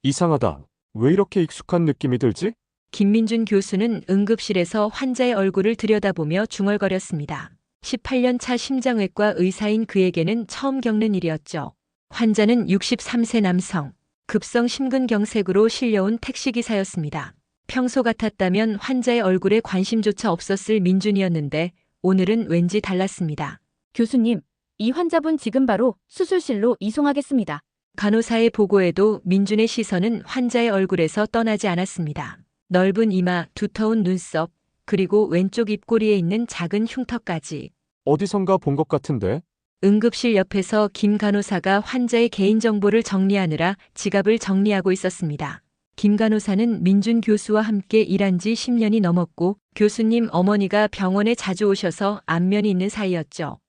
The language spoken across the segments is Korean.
이상하다. 왜 이렇게 익숙한 느낌이 들지? 김민준 교수는 응급실에서 환자의 얼굴을 들여다보며 중얼거렸습니다. 18년 차 심장외과 의사인 그에게는 처음 겪는 일이었죠. 환자는 63세 남성, 급성 심근경색으로 실려온 택시기사였습니다. 평소 같았다면 환자의 얼굴에 관심조차 없었을 민준이었는데 오늘은 왠지 달랐습니다. 교수님, 이 환자분 지금 바로 수술실로 이송하겠습니다. 간호사의 보고에도 민준의 시선은 환자의 얼굴에서 떠나지 않았습니다. 넓은 이마, 두터운 눈썹, 그리고 왼쪽 입꼬리에 있는 작은 흉터까지. 어디선가 본 것 같은데? 응급실 옆에서 김 간호사가 환자의 개인정보를 정리하느라 지갑을 정리하고 있었습니다. 김 간호사는 민준 교수와 함께 일한 지 10년이 넘었고 교수님 어머니가 병원에 자주 오셔서 안면이 있는 사이였죠.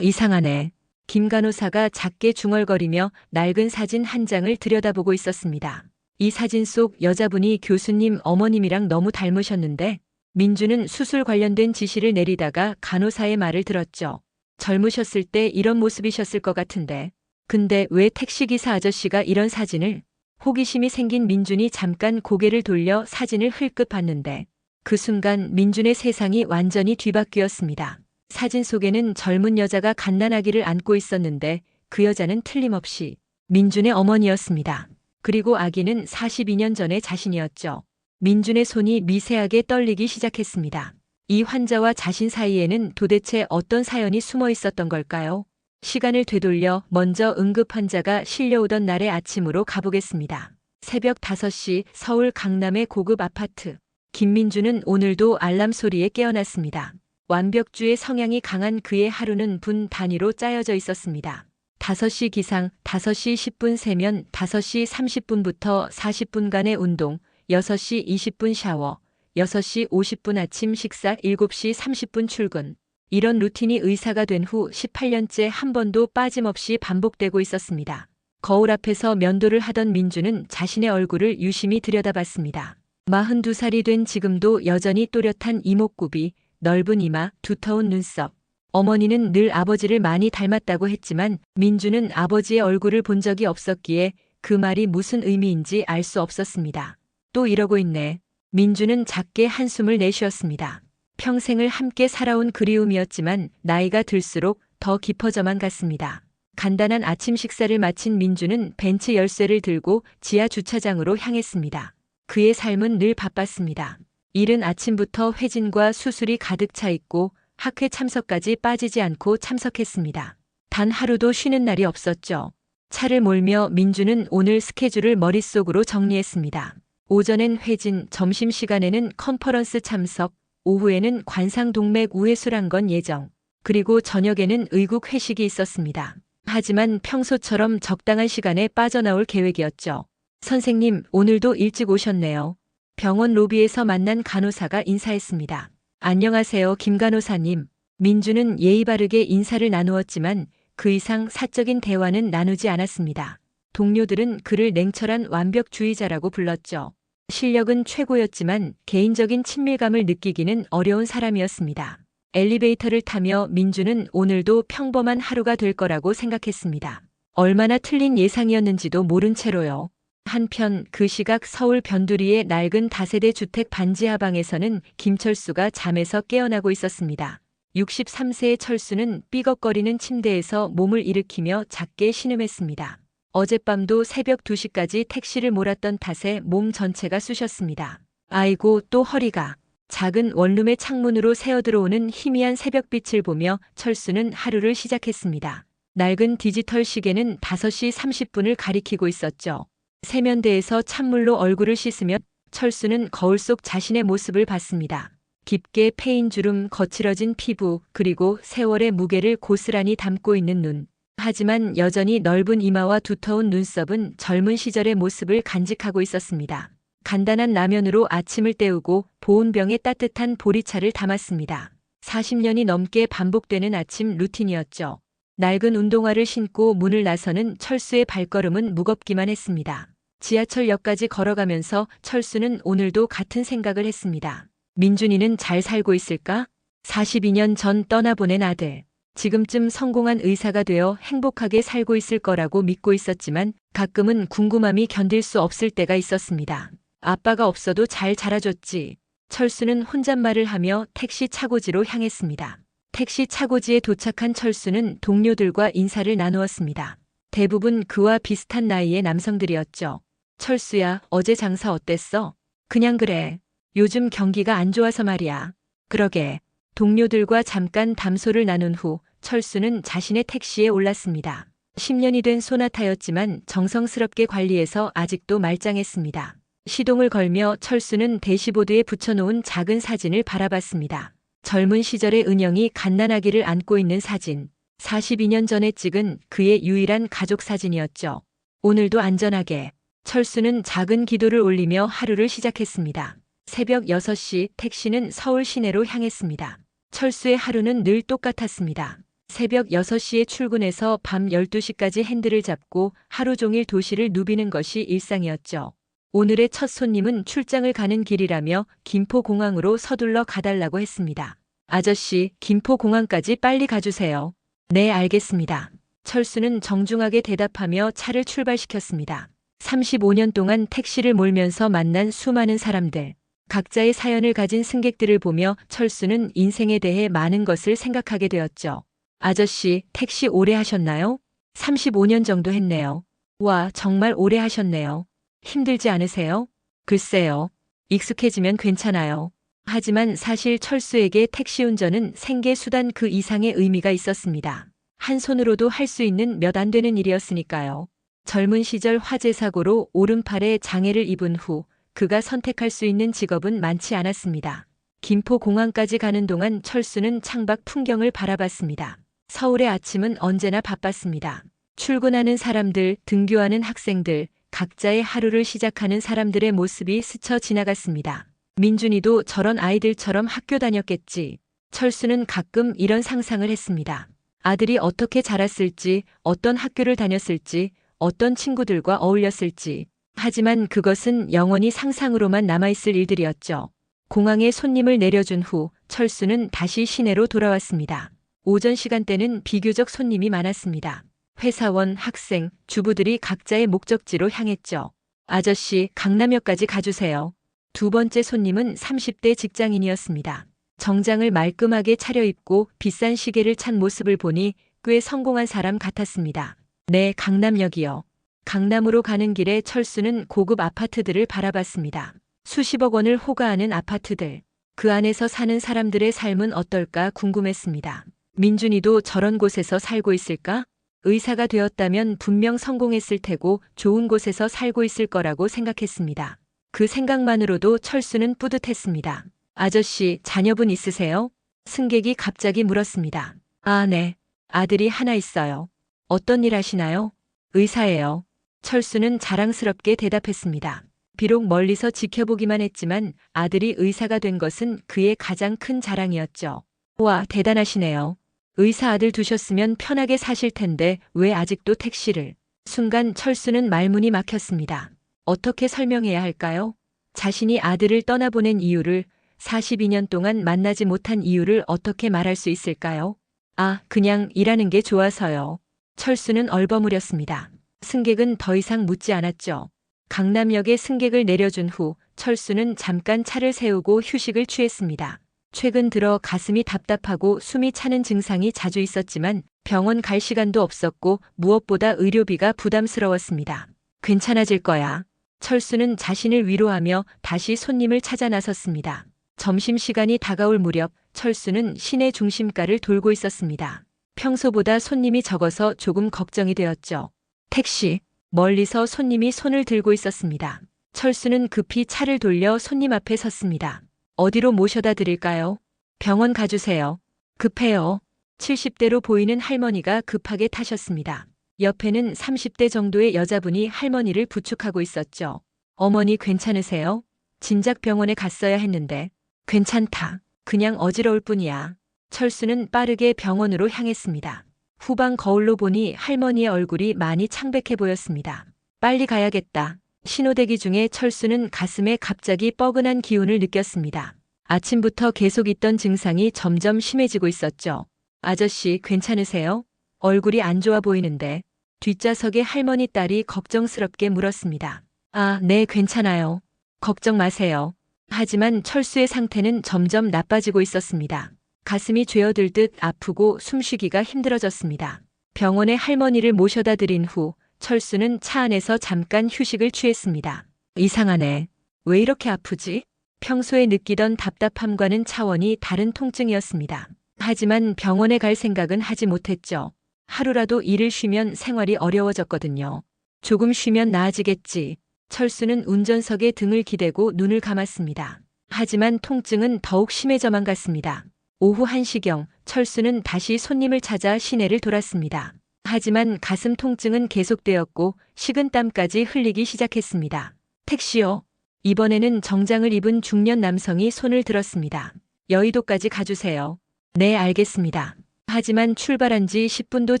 이상하네. 김 간호사가 작게 중얼거리며 낡은 사진 한 장을 들여다보고 있었습니다. 이 사진 속 여자분이 교수님 어머님이랑 너무 닮으셨는데 민주는 수술 관련된 지시를 내리다가 간호사의 말을 들었죠. 젊으셨을 때 이런 모습이셨을 것 같은데. 근데 왜 택시기사 아저씨가 이런 사진을? 호기심이 생긴 민준이 잠깐 고개를 돌려 사진을 흘끗 봤는데 그 순간 민준의 세상이 완전히 뒤바뀌었습니다. 사진 속에는 젊은 여자가 갓난아기를 안고 있었는데 그 여자는 틀림없이 민준의 어머니였습니다. 그리고 아기는 42년 전의 자신이었죠. 민준의 손이 미세하게 떨리기 시작했습니다. 이 환자와 자신 사이에는 도대체 어떤 사연이 숨어 있었던 걸까요? 시간을 되돌려 먼저 응급 환자가 실려오던 날의 아침으로 가보겠습니다. 새벽 5시 서울 강남의 고급 아파트. 김민주는 오늘도 알람 소리에 깨어났습니다. 완벽주의 성향이 강한 그의 하루는 분 단위로 짜여져 있었습니다. 5시 기상, 5시 10분 세면 5시 30분부터 40분간의 운동, 6시 20분 샤워, 6시 50분 아침 식사, 7시 30분 출근. 이런 루틴이 의사가 된 후 18년째 한 번도 빠짐없이 반복되고 있었습니다. 거울 앞에서 면도를 하던 민주는 자신의 얼굴을 유심히 들여다봤습니다. 42살이 된 지금도 여전히 또렷한 이목구비, 넓은 이마, 두터운 눈썹. 어머니는 늘 아버지를 많이 닮았다고 했지만 민주는 아버지의 얼굴을 본 적이 없었기에 그 말이 무슨 의미인지 알 수 없었습니다. 또 이러고 있네. 민주는 작게 한숨을 내쉬었습니다. 평생을 함께 살아온 그리움이었지만 나이가 들수록 더 깊어져만 갔습니다. 간단한 아침 식사를 마친 민주는 벤츠 열쇠를 들고 지하 주차장으로 향했습니다. 그의 삶은 늘 바빴습니다. 이른 아침부터 회진과 수술이 가득 차 있고 학회 참석까지 빠지지 않고 참석했습니다. 단 하루도 쉬는 날이 없었죠. 차를 몰며 민주는 오늘 스케줄을 머릿속으로 정리했습니다. 오전엔 회진, 점심시간에는 컨퍼런스 참석, 오후에는 관상동맥 우회술한 예정, 그리고 저녁에는 의국 회식이 있었습니다. 하지만 평소처럼 적당한 시간에 빠져나올 계획이었죠. 선생님, 오늘도 일찍 오셨네요. 병원 로비에서 만난 간호사가 인사했습니다. 안녕하세요, 김 간호사님. 민주는 예의 바르게 인사를 나누었지만 그 이상 사적인 대화는 나누지 않았습니다. 동료들은 그를 냉철한 완벽주의자라고 불렀죠. 실력은 최고였지만 개인적인 친밀감을 느끼기는 어려운 사람이었습니다. 엘리베이터를 타며 민주는 오늘도 평범한 하루가 될 거라고 생각했습니다. 얼마나 틀린 예상이었는지도 모른 채로요. 한편 그 시각 서울 변두리의 낡은 다세대 주택 반지 하방에서는 김철수가 잠에서 깨어나고 있었습니다. 63세의 철수는 삐걱거리는 침대에서 몸을 일으키며 작게 신음했습니다. 어젯밤도 새벽 2시까지 택시를 몰았던 탓에 몸 전체가 쑤셨습니다. 아이고, 또 허리가. 작은 원룸의 창문으로 새어들어오는 희미한 새벽빛을 보며 철수는 하루를 시작했습니다. 낡은 디지털 시계는 5시 30분을 가리키고 있었죠. 세면대에서 찬물로 얼굴을 씻으며 철수는 거울 속 자신의 모습을 봤습니다. 깊게 패인 주름, 거칠어진 피부, 그리고 세월의 무게를 고스란히 담고 있는 눈. 하지만 여전히 넓은 이마와 두터운 눈썹은 젊은 시절의 모습을 간직하고 있었습니다. 간단한 라면으로 아침을 때우고 보온병에 따뜻한 보리차를 담았습니다. 40년이 넘게 반복되는 아침 루틴이었죠. 낡은 운동화를 신고 문을 나서는 철수의 발걸음은 무겁기만 했습니다. 지하철역까지 걸어가면서 철수는 오늘도 같은 생각을 했습니다. 민준이는 잘 살고 있을까? 42년 전 떠나보낸 아들. 지금쯤 성공한 의사가 되어 행복하게 살고 있을 거라고 믿고 있었지만 가끔은 궁금함이 견딜 수 없을 때가 있었습니다. 아빠가 없어도 잘 자라줬지. 철수는 혼잣말을 하며 택시 차고지로 향했습니다. 택시 차고지에 도착한 철수는 동료들과 인사를 나누었습니다. 대부분 그와 비슷한 나이의 남성들이었죠. 철수야, 어제 장사 어땠어? 그냥 그래. 요즘 경기가 안 좋아서 말이야. 그러게. 동료들과 잠깐 담소를 나눈 후 철수는 자신의 택시에 올랐습니다. 10년이 된 소나타였지만 정성스럽게 관리해서 아직도 말짱했습니다. 시동을 걸며 철수는 대시보드에 붙여놓은 작은 사진을 바라봤습니다. 젊은 시절의 은영이 갓난아기를 안고 있는 사진. 42년 전에 찍은 그의 유일한 가족 사진이었죠. 오늘도 안전하게. 철수는 작은 기도를 올리며 하루를 시작했습니다. 새벽 6시 택시는 서울 시내로 향했습니다. 철수의 하루는 늘 똑같았습니다. 새벽 6시에 출근해서 밤 12시까지 핸들을 잡고 하루 종일 도시를 누비는 것이 일상이었죠. 오늘의 첫 손님은 출장을 가는 길이라며 김포공항으로 서둘러 가달라고 했습니다. 아저씨, 김포공항까지 빨리 가주세요. 네, 알겠습니다. 철수는 정중하게 대답하며 차를 출발시켰습니다. 35년 동안 택시를 몰면서 만난 수많은 사람들, 각자의 사연을 가진 승객들을 보며 철수는 인생에 대해 많은 것을 생각하게 되었죠. 아저씨, 택시 오래 하셨나요? 35년 정도 했네요. 와, 정말 오래 하셨네요. 힘들지 않으세요? 글쎄요. 익숙해지면 괜찮아요. 하지만 사실 철수에게 택시 운전은 생계 수단 그 이상의 의미가 있었습니다. 한 손으로도 할 수 있는 몇 안 되는 일이었으니까요. 젊은 시절 화재 사고로 오른팔에 장애를 입은 후 그가 선택할 수 있는 직업은 많지 않았습니다. 김포공항까지 가는 동안 철수는 창밖 풍경을 바라봤습니다. 서울의 아침은 언제나 바빴습니다. 출근하는 사람들, 등교하는 학생들, 각자의 하루를 시작하는 사람들의 모습이 스쳐 지나갔습니다. 민준이도 저런 아이들처럼 학교 다녔겠지. 철수는 가끔 이런 상상을 했습니다. 아들이 어떻게 자랐을지, 어떤 학교를 다녔을지, 어떤 친구들과 어울렸을지. 하지만 그것은 영원히 상상으로만 남아있을 일들이었죠. 공항에 손님을 내려준 후 철수는 다시 시내로 돌아왔습니다. 오전 시간대는 비교적 손님이 많았습니다. 회사원, 학생, 주부들이 각자의 목적지로 향했죠. 아저씨, 강남역까지 가주세요. 두 번째 손님은 30대 직장인이었습니다. 정장을 말끔하게 차려입고 비싼 시계를 찬 모습을 보니 꽤 성공한 사람 같았습니다. 네, 강남역이요. 강남으로 가는 길에 철수는 고급 아파트들을 바라봤습니다. 수십억 원을 호가하는 아파트들. 그 안에서 사는 사람들의 삶은 어떨까 궁금했습니다. 민준이도 저런 곳에서 살고 있을까? 의사가 되었다면 분명 성공했을 테고 좋은 곳에서 살고 있을 거라고 생각했습니다. 그 생각만으로도 철수는 뿌듯했습니다. 아저씨, 자녀분 있으세요? 승객이 갑자기 물었습니다. 아, 네. 아들이 하나 있어요. 어떤 일 하시나요? 의사예요. 철수는 자랑스럽게 대답했습니다. 비록 멀리서 지켜보기만 했지만 아들이 의사가 된 것은 그의 가장 큰 자랑이었죠. 와, 대단하시네요. 의사 아들 두셨으면 편하게 사실 텐데 왜 아직도 택시를? 순간 철수는 말문이 막혔습니다. 어떻게 설명해야 할까요? 자신이 아들을 떠나보낸 이유를, 42년 동안 만나지 못한 이유를 어떻게 말할 수 있을까요? 아, 그냥 일하는 게 좋아서요. 철수는 얼버무렸습니다. 승객은 더 이상 묻지 않았죠. 강남역에 승객을 내려준 후 철수는 잠깐 차를 세우고 휴식을 취했습니다. 최근 들어 가슴이 답답하고 숨이 차는 증상이 자주 있었지만 병원 갈 시간도 없었고 무엇보다 의료비가 부담스러웠습니다. 괜찮아질 거야. 철수는 자신을 위로하며 다시 손님을 찾아 나섰습니다. 점심시간이 다가올 무렵 철수는 시내 중심가를 돌고 있었습니다. 평소보다 손님이 적어서 조금 걱정이 되었죠. 택시. 멀리서 손님이 손을 들고 있었습니다. 철수는 급히 차를 돌려 손님 앞에 섰습니다. 어디로 모셔다 드릴까요? 병원 가주세요. 급해요. 70대로 보이는 할머니가 급하게 타셨습니다. 옆에는 30대 정도의 여자분이 할머니를 부축하고 있었죠. 어머니 괜찮으세요? 진작 병원에 갔어야 했는데. 괜찮다. 그냥 어지러울 뿐이야. 철수는 빠르게 병원으로 향했습니다. 후방 거울로 보니 할머니의 얼굴이 많이 창백해 보였습니다. 빨리 가야겠다. 신호대기 중에 철수는 가슴에 갑자기 뻐근한 기운을 느꼈습니다. 아침부터 계속 있던 증상이 점점 심해지고 있었죠. 아저씨 괜찮으세요? 얼굴이 안 좋아 보이는데. 뒷좌석의 할머니 딸이 걱정스럽게 물었습니다. 아, 네, 괜찮아요. 걱정 마세요. 하지만 철수의 상태는 점점 나빠지고 있었습니다. 가슴이 죄어들 듯 아프고 숨쉬기가 힘들어졌습니다. 병원에 할머니를 모셔다 드린 후 철수는 차 안에서 잠깐 휴식을 취했습니다. 이상하네. 왜 이렇게 아프지? 평소에 느끼던 답답함과는 차원이 다른 통증이었습니다. 하지만 병원에 갈 생각은 하지 못했죠. 하루라도 일을 쉬면 생활이 어려워졌거든요. 조금 쉬면 나아지겠지. 철수는 운전석에 등을 기대고 눈을 감았습니다. 하지만 통증은 더욱 심해져만 갔습니다. 오후 1시경 철수는 다시 손님을 찾아 시내를 돌았습니다. 하지만 가슴 통증은 계속되었고 식은땀까지 흘리기 시작했습니다. 택시요. 이번에는 정장을 입은 중년 남성이 손을 들었습니다. 여의도까지 가주세요. 네, 알겠습니다. 하지만 출발한 지 10분도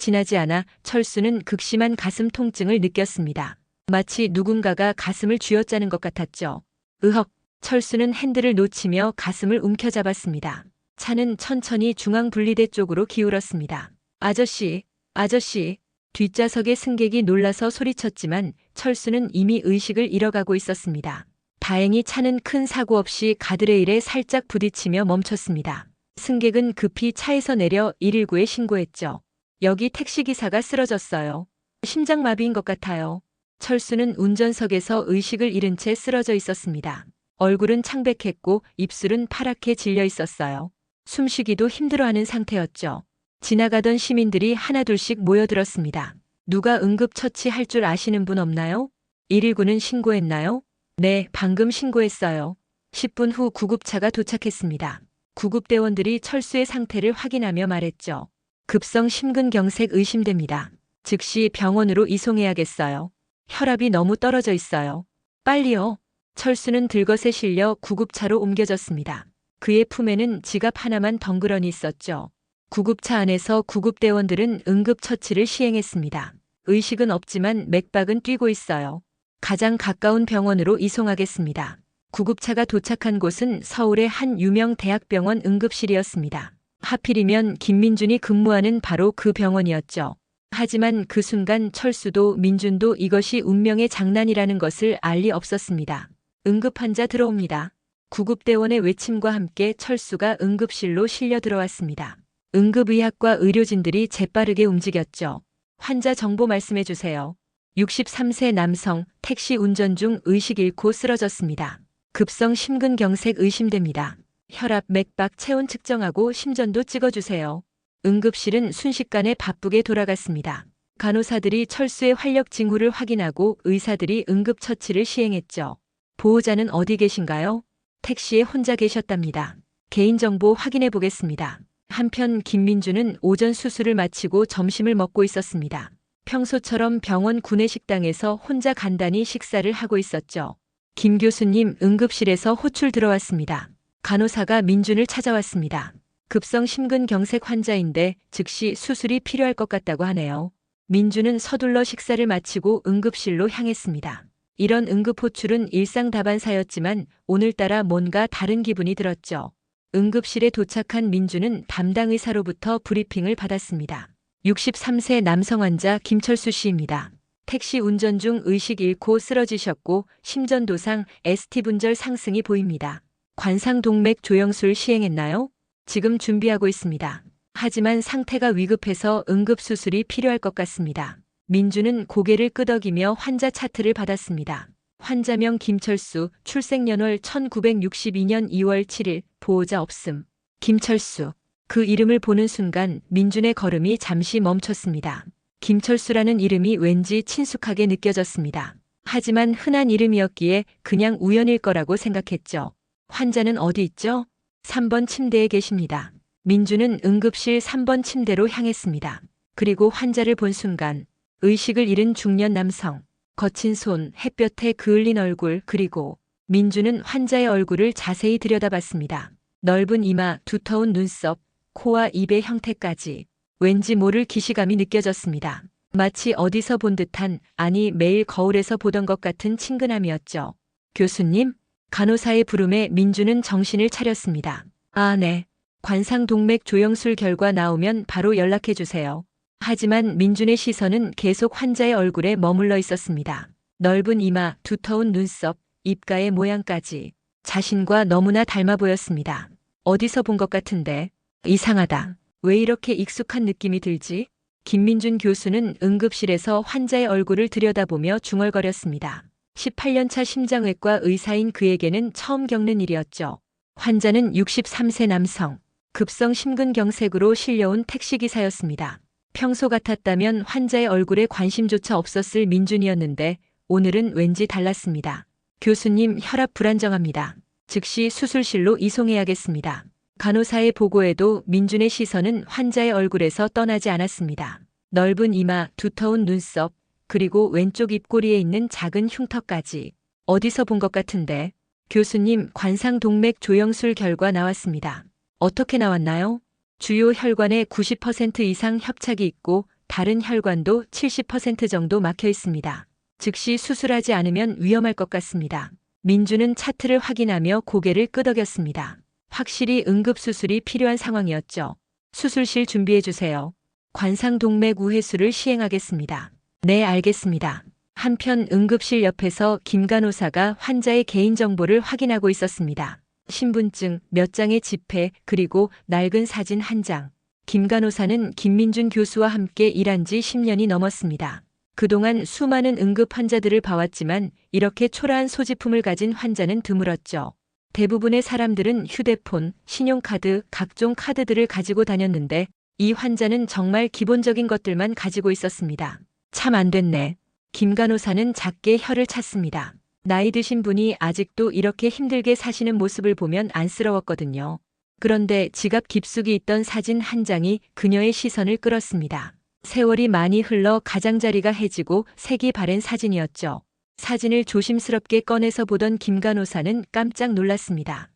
지나지 않아 철수는 극심한 가슴 통증을 느꼈습니다. 마치 누군가가 가슴을 쥐어짜는 것 같았죠. 으헉, 철수는 핸들을 놓치며 가슴을 움켜잡았습니다. 차는 천천히 중앙분리대 쪽으로 기울었습니다. 아저씨, 아저씨. 뒷좌석의 승객이 놀라서 소리쳤지만 철수는 이미 의식을 잃어가고 있었습니다. 다행히 차는 큰 사고 없이 가드레일에 살짝 부딪히며 멈췄습니다. 승객은 급히 차에서 내려 119에 신고했죠. 여기 택시기사가 쓰러졌어요. 심장마비인 것 같아요. 철수는 운전석에서 의식을 잃은 채 쓰러져 있었습니다. 얼굴은 창백했고 입술은 파랗게 질려 있었어요. 숨쉬기도 힘들어하는 상태였죠. 지나가던 시민들이 하나둘씩 모여들었습니다. 누가 응급처치할 줄 아시는 분 없나요? 119는 신고했나요? 네, 방금 신고했어요. 10분 후 구급차가 도착했습니다. 구급대원들이 철수의 상태를 확인하며 말했죠. 급성 심근경색 의심됩니다. 즉시 병원으로 이송해야겠어요. 혈압이 너무 떨어져 있어요. 빨리요. 철수는 들것에 실려 구급차로 옮겨졌습니다. 그의 품에는 지갑 하나만 덩그러니 있었죠. 구급차 안에서 구급대원들은 응급처치를 시행했습니다. 의식은 없지만 맥박은 뛰고 있어요. 가장 가까운 병원으로 이송하겠습니다. 구급차가 도착한 곳은 서울의 한 유명 대학병원 응급실이었습니다. 하필이면 김민준이 근무하는 바로 그 병원이었죠. 하지만 그 순간 철수도 민준도 이것이 운명의 장난이라는 것을 알 리 없었습니다. 응급환자 들어옵니다. 구급대원의 외침과 함께 철수가 응급실로 실려 들어왔습니다. 응급의학과 의료진들이 재빠르게 움직였죠. 환자 정보 말씀해 주세요. 63세 남성, 택시 운전 중 의식 잃고 쓰러졌습니다. 급성 심근경색 의심됩니다. 혈압, 맥박, 체온 측정하고 심전도 찍어주세요. 응급실은 순식간에 바쁘게 돌아갔습니다. 간호사들이 철수의 활력 징후를 확인하고 의사들이 응급처치를 시행했죠. 보호자는 어디 계신가요? 택시에 혼자 계셨답니다. 개인정보 확인해 보겠습니다. 한편 김민주는 오전 수술을 마치고 점심을 먹고 있었습니다. 평소처럼 병원 구내식당에서 혼자 간단히 식사를 하고 있었죠. 김 교수님, 응급실에서 호출 들어왔습니다. 간호사가 민준을 찾아왔습니다. 급성 심근경색 환자인데 즉시 수술이 필요할 것 같다고 하네요. 민준은 서둘러 식사를 마치고 응급실로 향했습니다. 이런 응급호출은 일상다반사였지만 오늘따라 뭔가 다른 기분이 들었죠. 응급실에 도착한 민준은 담당 의사로부터 브리핑을 받았습니다. 63세 남성 환자 김철수 씨입니다. 택시 운전 중 의식 잃고 쓰러지셨고 심전도상 ST 분절 상승이 보입니다. 관상동맥 조영술 시행했나요? 지금 준비하고 있습니다. 하지만 상태가 위급해서 응급수술이 필요할 것 같습니다. 민주는 고개를 끄덕이며 환자 차트를 받았습니다. 환자명 김철수, 출생연월 1962년 2월 7일, 보호자 없음. 김철수. 그 이름을 보는 순간 민준의 걸음이 잠시 멈췄습니다. 김철수라는 이름이 왠지 친숙하게 느껴졌습니다. 하지만 흔한 이름이었기에 그냥 우연일 거라고 생각했죠. 환자는 어디 있죠? 3번 침대에 계십니다. 민주는 응급실 3번 침대로 향했습니다. 그리고 환자를 본 순간 의식을 잃은 중년 남성, 거친 손, 햇볕에 그을린 얼굴, 그리고 민주는 환자의 얼굴을 자세히 들여다봤습니다. 넓은 이마, 두터운 눈썹, 코와 입의 형태까지 왠지 모를 기시감이 느껴졌습니다. 마치 어디서 본 듯한, 아니 매일 거울에서 보던 것 같은 친근함이었죠. 교수님? 간호사의 부름에 민주는 정신을 차렸습니다. 아, 네. 관상동맥 조영술 결과 나오면 바로 연락해 주세요. 하지만 민준의 시선은 계속 환자의 얼굴에 머물러 있었습니다. 넓은 이마, 두터운 눈썹, 입가의 모양까지 자신과 너무나 닮아 보였습니다. 어디서 본 것 같은데 이상하다. 왜 이렇게 익숙한 느낌이 들지? 김민준 교수는 응급실에서 환자의 얼굴을 들여다보며 중얼거렸습니다. 18년차 심장외과 의사인 그에게는 처음 겪는 일이었죠. 환자는 63세 남성, 급성 심근경색으로 실려온 택시기사였습니다. 평소 같았다면 환자의 얼굴에 관심조차 없었을 민준이었는데 오늘은 왠지 달랐습니다. 교수님, 혈압 불안정합니다. 즉시 수술실로 이송해야겠습니다. 간호사의 보고에도 민준의 시선은 환자의 얼굴에서 떠나지 않았습니다. 넓은 이마, 두터운 눈썹, 그리고 왼쪽 입꼬리에 있는 작은 흉터까지 어디서 본 것 같은데. 교수님, 관상동맥 조영술 결과 나왔습니다. 어떻게 나왔나요? 주요 혈관에 90% 이상 협착이 있고 다른 혈관도 70% 정도 막혀 있습니다. 즉시 수술하지 않으면 위험할 것 같습니다. 민준은 차트를 확인하며 고개를 끄덕였습니다. 확실히 응급수술이 필요한 상황이었죠. 수술실 준비해 주세요. 관상동맥 우회수를 시행하겠습니다. 네, 알겠습니다. 한편 응급실 옆에서 김 간호사가 환자의 개인정보를 확인하고 있었습니다. 신분증, 몇 장의 지폐, 그리고 낡은 사진 한 장. 김 간호사는 김민준 교수와 함께 일한 지 10년이 넘었습니다. 그동안 수많은 응급 환자들을 봐왔지만 이렇게 초라한 소지품을 가진 환자는 드물었죠. 대부분의 사람들은 휴대폰, 신용카드, 각종 카드들을 가지고 다녔는데 이 환자는 정말 기본적인 것들만 가지고 있었습니다. 참 안 됐네. 김 간호사는 작게 혀를 찼습니다. 나이 드신 분이 아직도 이렇게 힘들게 사시는 모습을 보면 안쓰러웠거든요. 그런데 지갑 깊숙이 있던 사진 한 장이 그녀의 시선을 끌었습니다. 세월이 많이 흘러 가장자리가 해지고 색이 바랜 사진이었죠. 사진을 조심스럽게 꺼내서 보던 김 간호사는 깜짝 놀랐습니다.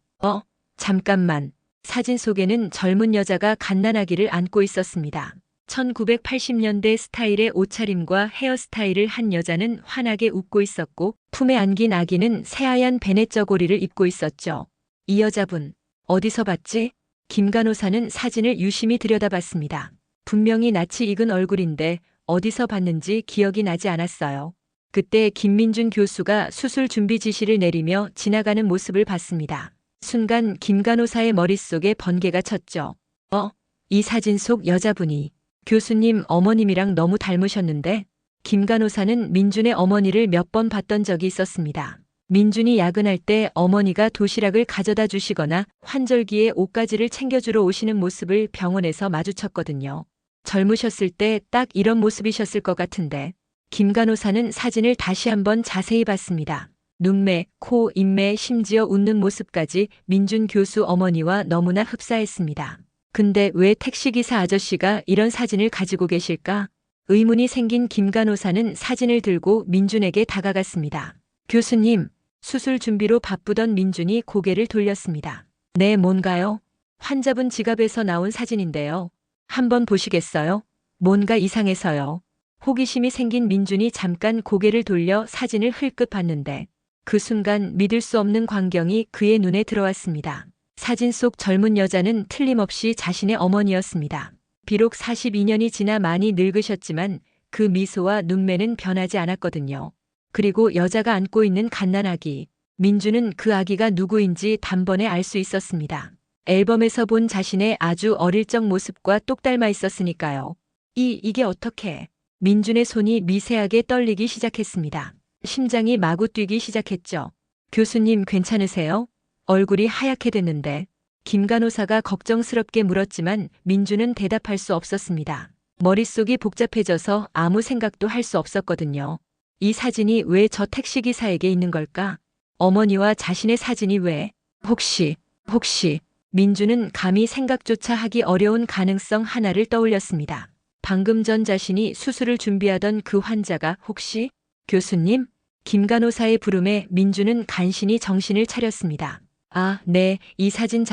잠깐만. 사진 속에는 젊은 여자가 갓난아기를 안고 있었습니다. 1980년대 스타일의 옷차림과 헤어스타일을 한 여자는 환하게 웃고 있었고 품에 안긴 아기는 새하얀 베넷 저고리를 입고 있었죠. 이 여자분, 어디서 봤지? 김 간호사는 사진을 유심히 들여다봤습니다. 분명히 낯이 익은 얼굴인데 어디서 봤는지 기억이 나지 않았어요. 그때 김민준 교수가 수술 준비 지시를 내리며 지나가는 모습을 봤습니다. 순간 김 간호사의 머릿속에 번개가 쳤죠. 이 사진 속 여자분이 교수님 어머님이랑 너무 닮으셨는데? 김 간호사는 민준의 어머니를 몇 번 봤던 적이 있었습니다. 민준이 야근할 때 어머니가 도시락을 가져다 주시거나 환절기에 옷가지를 챙겨주러 오시는 모습을 병원에서 마주쳤거든요. 젊으셨을 때 딱 이런 모습이셨을 것 같은데. 김 간호사는 사진을 다시 한번 자세히 봤습니다. 눈매, 코, 입매, 심지어 웃는 모습까지 민준 교수 어머니와 너무나 흡사했습니다. 근데 왜 택시기사 아저씨가 이런 사진을 가지고 계실까? 의문이 생긴 김 간호사는 사진을 들고 민준에게 다가갔습니다. 교수님, 수술 준비로 바쁘던 민준이 고개를 돌렸습니다. 네, 뭔가요? 환자분 지갑에서 나온 사진인데요. 한번 보시겠어요? 뭔가 이상해서요. 호기심이 생긴 민준이 잠깐 고개를 돌려 사진을 흘끗 봤는데 그 순간 믿을 수 없는 광경이 그의 눈에 들어왔습니다. 사진 속 젊은 여자는 틀림없이 자신의 어머니였습니다. 비록 42년이 지나 많이 늙으셨지만 그 미소와 눈매는 변하지 않았거든요. 그리고 여자가 안고 있는 갓난아기. 민준은 그 아기가 누구인지 단번에 알 수 있었습니다. 앨범에서 본 자신의 아주 어릴 적 모습과 똑 닮아 있었으니까요. 이게 어떻게? 민준의 손이 미세하게 떨리기 시작했습니다. 심장이 마구 뛰기 시작했죠. 교수님 괜찮으세요? 얼굴이 하얗게 됐는데 김 간호사가 걱정스럽게 물었지만 민준은 대답할 수 없었습니다. 머릿속이 복잡해져서 아무 생각도 할 수 없었거든요. 이 사진이 왜 저 택시기사에게 있는 걸까? 어머니와 자신의 사진이 왜? 혹시 민준은 감히 생각조차 하기 어려운 가능성 하나를 떠올렸습니다. 방금 전 자신이 수술을 준비하던 그 환자가 혹시? 교수님? 김 간호사의 부름에 민준은 간신히 정신을 차렸습니다. 네, 이 사진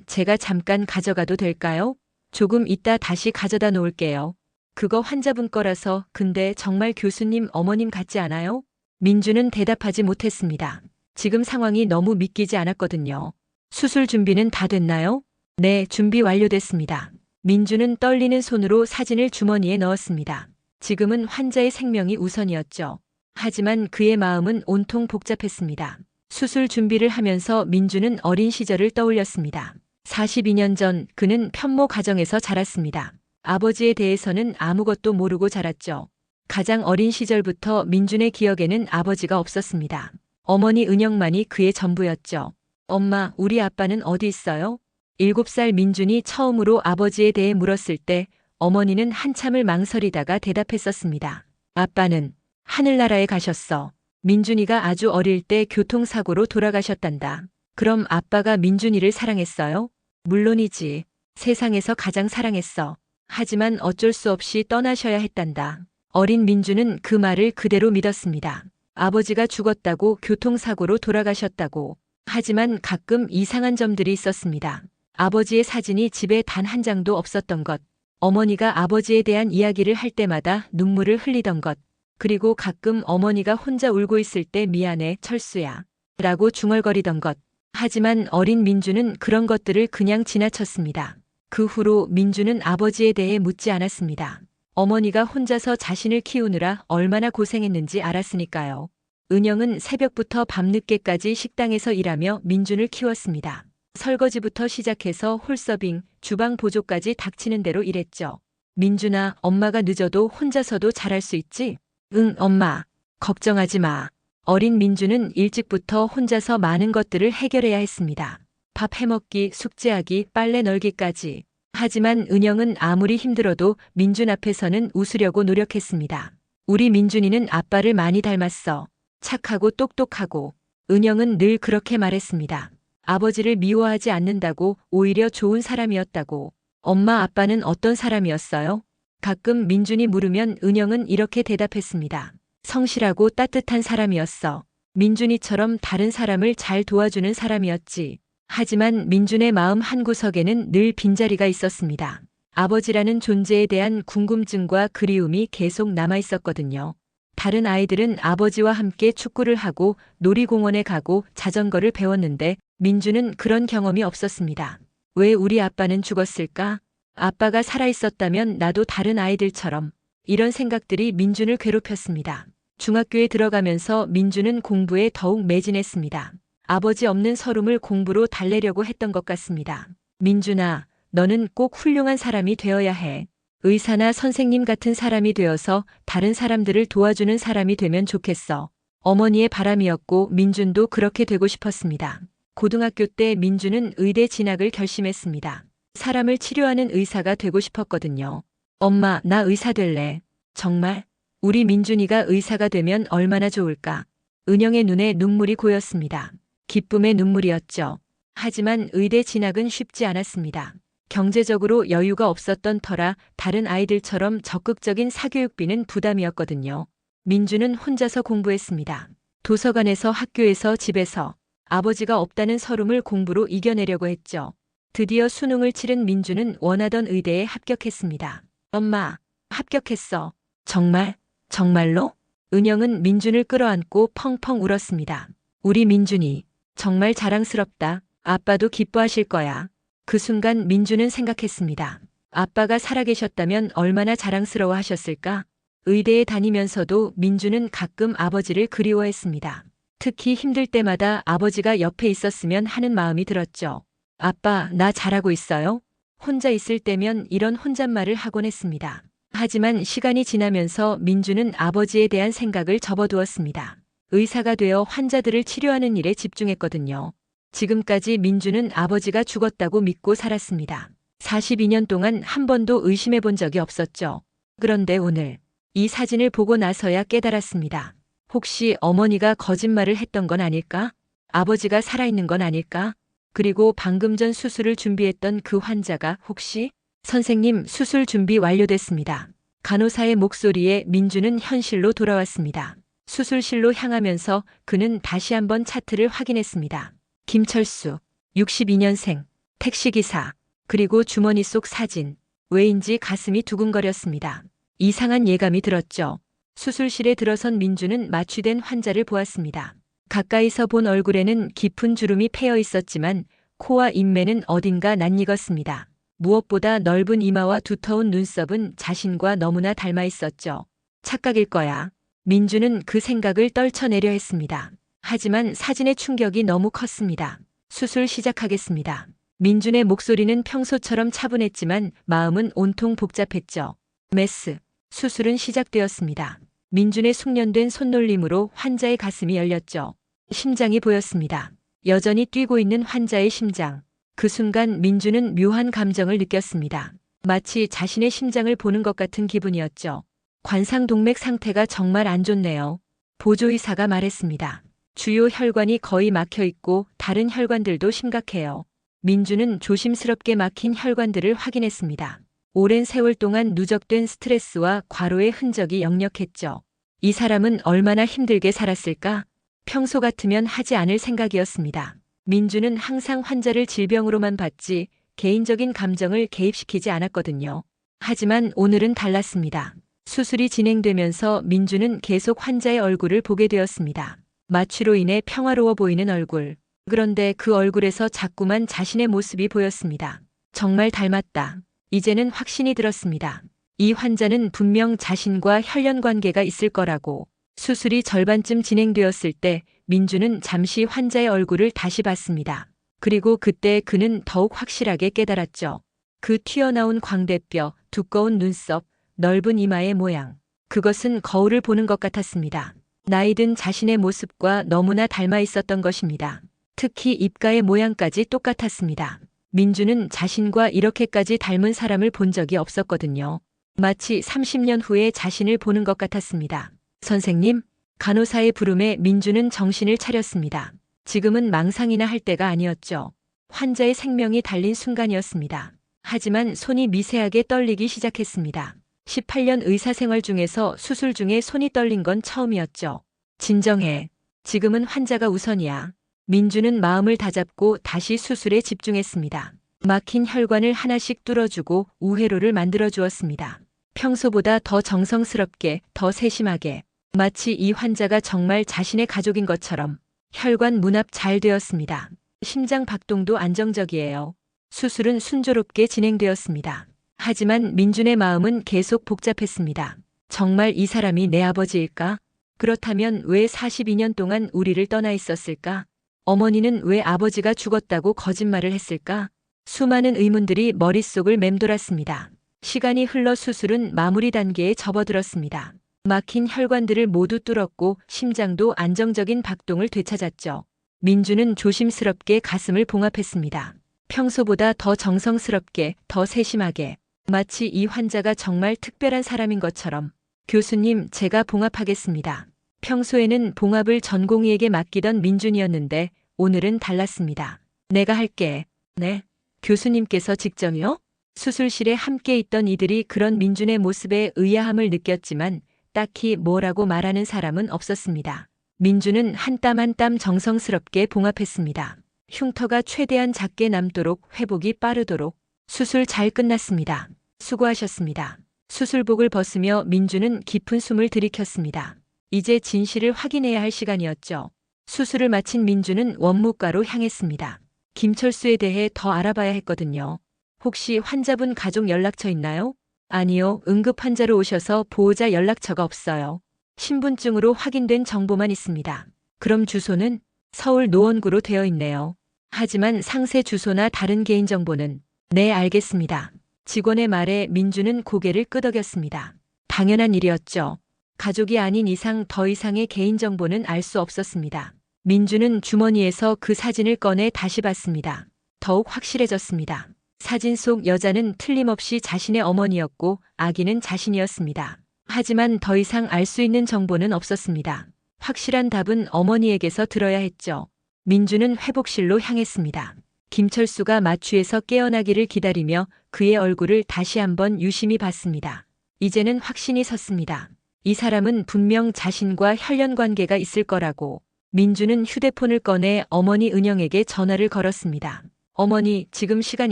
제가 잠깐 가져가도 될까요? 조금 이따 다시 가져다 놓을게요. 그거 환자분 거라서. 근데 정말 교수님 어머님 같지 않아요? 민준은 대답하지 못했습니다. 지금 상황이 너무 믿기지 않았거든요. 수술 준비는 다 됐나요? 네, 준비 완료됐습니다. 민주는 떨리는 손으로 사진을 주머니에 넣었습니다. 지금은 환자의 생명이 우선이었죠. 하지만 그의 마음은 온통 복잡했습니다. 수술 준비를 하면서 민주는 어린 시절을 떠올렸습니다. 42년 전 그는 편모 가정에서 자랐습니다. 아버지에 대해서는 아무것도 모르고 자랐죠. 가장 어린 시절부터 민준의 기억에는 아버지가 없었습니다. 어머니 은영만이 그의 전부였죠. 엄마, 우리 아빠는 어디 있어요? 7살 민준이 처음으로 아버지에 대해 물었을 때 어머니는 한참을 망설이다가 대답했었습니다. 아빠는 하늘나라에 가셨어. 민준이가 아주 어릴 때 교통사고로 돌아가셨단다. 그럼 아빠가 민준이를 사랑했어요? 물론이지. 세상에서 가장 사랑했어. 하지만 어쩔 수 없이 떠나셔야 했단다. 어린 민준은 그 말을 그대로 믿었습니다. 아버지가 죽었다고, 교통사고로 돌아가셨다고. 하지만 가끔 이상한 점들이 있었습니다. 아버지의 사진이 집에 단 한 장도 없었던 것. 어머니가 아버지에 대한 이야기를 할 때마다 눈물을 흘리던 것. 그리고 가끔 어머니가 혼자 울고 있을 때 미안해, 철수야. 라고 중얼거리던 것. 하지만 어린 민주는 그런 것들을 그냥 지나쳤습니다. 그 후로 민주는 아버지에 대해 묻지 않았습니다. 어머니가 혼자서 자신을 키우느라 얼마나 고생했는지 알았으니까요. 은영은 새벽부터 밤늦게까지 식당에서 일하며 민준을 키웠습니다. 설거지부터 시작해서 홀서빙, 주방 보조까지 닥치는 대로 일했죠. 민준아, 엄마가 늦어도 혼자서도 잘할 수 있지? 응, 엄마. 걱정하지 마. 어린 민준은 일찍부터 혼자서 많은 것들을 해결해야 했습니다. 밥 해먹기, 숙제하기, 빨래 널기까지. 하지만 은영은 아무리 힘들어도 민준 앞에서는 웃으려고 노력했습니다. 우리 민준이는 아빠를 많이 닮았어. 착하고 똑똑하고. 은영은 늘 그렇게 말했습니다. 아버지를 미워하지 않는다고, 오히려 좋은 사람이었다고. 엄마, 아빠는 어떤 사람이었어요? 가끔 민준이 물으면 은영은 이렇게 대답했습니다. 성실하고 따뜻한 사람이었어. 민준이처럼 다른 사람을 잘 도와주는 사람이었지. 하지만 민준의 마음 한구석에는 늘 빈자리가 있었습니다. 아버지라는 존재에 대한 궁금증과 그리움이 계속 남아 있었거든요. 다른 아이들은 아버지와 함께 축구를 하고 놀이공원에 가고 자전거를 배웠는데 민준은 그런 경험이 없었습니다. 왜 우리 아빠는 죽었을까? 아빠가 살아있었다면 나도 다른 아이들처럼. 이런 생각들이 민준을 괴롭혔습니다. 중학교에 들어가면서 민준은 공부에 더욱 매진했습니다. 아버지 없는 서름을 공부로 달래려고 했던 것 같습니다. 민준아, 너는 꼭 훌륭한 사람이 되어야 해. 의사나 선생님 같은 사람이 되어서 다른 사람들을 도와주는 사람이 되면 좋겠어. 어머니의 바람이었고 민준도 그렇게 되고 싶었습니다. 고등학교 때 민준은 의대 진학을 결심했습니다. 사람을 치료하는 의사가 되고 싶었거든요. 엄마, 나 의사 될래. 정말? 우리 민준이가 의사가 되면 얼마나 좋을까? 은영의 눈에 눈물이 고였습니다. 기쁨의 눈물이었죠. 하지만 의대 진학은 쉽지 않았습니다. 경제적으로 여유가 없었던 터라 다른 아이들처럼 적극적인 사교육비는 부담이었거든요. 민준은 혼자서 공부했습니다. 도서관에서, 학교에서, 집에서. 아버지가 없다는 서름을 공부로 이겨내려고 했죠. 드디어 수능을 치른 민준은 원하던 의대에 합격했습니다. 엄마, 합격했어. 정말? 정말로? 은영은 민준을 끌어안고 펑펑 울었습니다. 우리 민준이 정말 자랑스럽다. 아빠도 기뻐하실 거야. 그 순간 민준은 생각했습니다. 아빠가 살아계셨다면 얼마나 자랑스러워 하셨을까? 의대에 다니면서도 민준은 가끔 아버지를 그리워했습니다. 특히 힘들 때마다 아버지가 옆에 있었으면 하는 마음이 들었죠. 아빠, 나 잘하고 있어요? 혼자 있을 때면 이런 혼잣말을 하곤 했습니다. 하지만 시간이 지나면서 민준은 아버지에 대한 생각을 접어두었습니다. 의사가 되어 환자들을 치료하는 일에 집중했거든요. 지금까지 민준은 아버지가 죽었다고 믿고 살았습니다. 42년 동안 한 번도 의심해 본 적이 없었죠. 그런데 오늘 이 사진을 보고 나서야 깨달았습니다. 혹시 어머니가 거짓말을 했던 건 아닐까? 아버지가 살아있는 건 아닐까? 그리고 방금 전 수술을 준비했던 그 환자가 혹시? 선생님, 수술 준비 완료됐습니다. 간호사의 목소리에 민준은 현실로 돌아왔습니다. 수술실로 향하면서 그는 다시 한번 차트를 확인했습니다. 김철수, 62년생, 택시기사, 그리고 주머니 속 사진. 왜인지 가슴이 두근거렸습니다. 이상한 예감이 들었죠. 수술실에 들어선 민준은 마취된 환자를 보았습니다. 가까이서 본 얼굴에는 깊은 주름이 패여 있었지만 코와 입매는 어딘가 낯익었습니다. 무엇보다 넓은 이마와 두터운 눈썹은 자신과 너무나 닮아 있었죠. 착각일 거야. 민주는 그 생각을 떨쳐내려 했습니다. 하지만 사진의 충격이 너무 컸습니다. 수술 시작하겠습니다. 민준의 목소리는 평소처럼 차분했지만 마음은 온통 복잡했죠. 메스. 수술은 시작되었습니다. 민준의 숙련된 손놀림으로 환자의 가슴이 열렸죠. 심장이 보였습니다. 여전히 뛰고 있는 환자의 심장. 그 순간 민준은 묘한 감정을 느꼈습니다. 마치 자신의 심장을 보는 것 같은 기분이었죠. 관상동맥 상태가 정말 안 좋네요. 보조의사가 말했습니다. 주요 혈관이 거의 막혀 있고 다른 혈관들도 심각해요. 민준은 조심스럽게 막힌 혈관들을 확인했습니다. 오랜 세월 동안 누적된 스트레스와 과로의 흔적이 역력했죠. 이 사람은 얼마나 힘들게 살았을까? 평소 같으면 하지 않을 생각이었습니다. 민준은 항상 환자를 질병으로만 봤지 개인적인 감정을 개입시키지 않았거든요. 하지만 오늘은 달랐습니다. 수술이 진행되면서 민준은 계속 환자의 얼굴을 보게 되었습니다. 마취로 인해 평화로워 보이는 얼굴. 그런데 그 얼굴에서 자꾸만 자신의 모습이 보였습니다. 정말 닮았다. 이제는 확신이 들었습니다. 이 환자는 분명 자신과 혈연 관계가 있을 거라고. 수술이 절반쯤 진행되었을 때 민주는 잠시 환자의 얼굴을 다시 봤습니다. 그리고 그때 그는 더욱 확실하게 깨달았죠. 그 튀어나온 광대뼈, 두꺼운 눈썹, 넓은 이마의 모양. 그것은 거울을 보는 것 같았습니다. 나이든 자신의 모습과 너무나 닮아 있었던 것입니다. 특히 입가의 모양까지 똑같았습니다. 민주는 자신과 이렇게까지 닮은 사람을 본 적이 없었거든요. 마치 30년 후에 자신을 보는 것 같았습니다. 선생님, 간호사의 부름에 민주는 정신을 차렸습니다. 지금은 망상이나 할 때가 아니었죠. 환자의 생명이 달린 순간이었습니다. 하지만 손이 미세하게 떨리기 시작했습니다. 18년 의사 생활 중에서 수술 중에 손이 떨린 건 처음이었죠. 진정해. 지금은 환자가 우선이야. 민주는 마음을 다잡고 다시 수술에 집중했습니다. 막힌 혈관을 하나씩 뚫어주고 우회로를 만들어 주었습니다. 평소보다 더 정성스럽게, 더 세심하게. 마치 이 환자가 정말 자신의 가족인 것처럼. 혈관 문합 잘 되었습니다. 심장 박동도 안정적이에요. 수술은 순조롭게 진행되었습니다. 하지만 민준의 마음은 계속 복잡했습니다. 정말 이 사람이 내 아버지일까? 그렇다면 왜 42년 동안 우리를 떠나 있었을까? 어머니는 왜 아버지가 죽었다고 거짓말을 했을까? 수많은 의문들이 머릿속을 맴돌았습니다. 시간이 흘러 수술은 마무리 단계에 접어들었습니다. 막힌 혈관들을 모두 뚫었고 심장도 안정적인 박동을 되찾았죠. 민주는 조심스럽게 가슴을 봉합했습니다. 평소보다 더 정성스럽게, 더 세심하게. 마치 이 환자가 정말 특별한 사람인 것처럼. 교수님, 제가 봉합하겠습니다. 평소에는 봉합을 전공의에게 맡기던 민준이었는데 오늘은 달랐습니다. 내가 할게. 네. 교수님께서 직접요? 수술실에 함께 있던 이들이 그런 민준의 모습에 의아함을 느꼈지만 딱히 뭐라고 말하는 사람은 없었습니다. 민준은 한 땀 한 땀 정성스럽게 봉합했습니다. 흉터가 최대한 작게 남도록 회복이 빠르도록. 수술 잘 끝났습니다. 수고하셨습니다. 수술복을 벗으며 민준은 깊은 숨을 들이켰습니다. 이제 진실을 확인해야 할 시간이었죠. 수술을 마친 민준은 원무과로 향했습니다. 김철수에 대해 더 알아봐야 했거든요. 혹시 환자분 가족 연락처 있나요? 아니요, 응급 환자로 오셔서 보호자 연락처가 없어요. 신분증으로 확인된 정보만 있습니다. 그럼 주소는 서울 노원구로 되어 있네요. 하지만 상세 주소나 다른 개인정보는? 네, 알겠습니다. 직원의 말에 민주는 고개를 끄덕였습니다. 당연한 일이었죠. 가족이 아닌 이상 더 이상의 개인정보는 알 수 없었습니다. 민주는 주머니에서 그 사진을 꺼내 다시 봤습니다. 더욱 확실해졌습니다. 사진 속 여자는 틀림없이 자신의 어머니였고 아기는 자신이었습니다. 하지만 더 이상 알 수 있는 정보는 없었습니다. 확실한 답은 어머니에게서 들어야 했죠. 민주는 회복실로 향했습니다. 김철수가 마취에서 깨어나기를 기다리며 그의 얼굴을 다시 한번 유심히 봤습니다. 이제는 확신이 섰습니다. 이 사람은 분명 자신과 혈연 관계가 있을 거라고. 민주는 휴대폰을 꺼내 어머니 은영에게 전화를 걸었습니다. 어머니, 지금 시간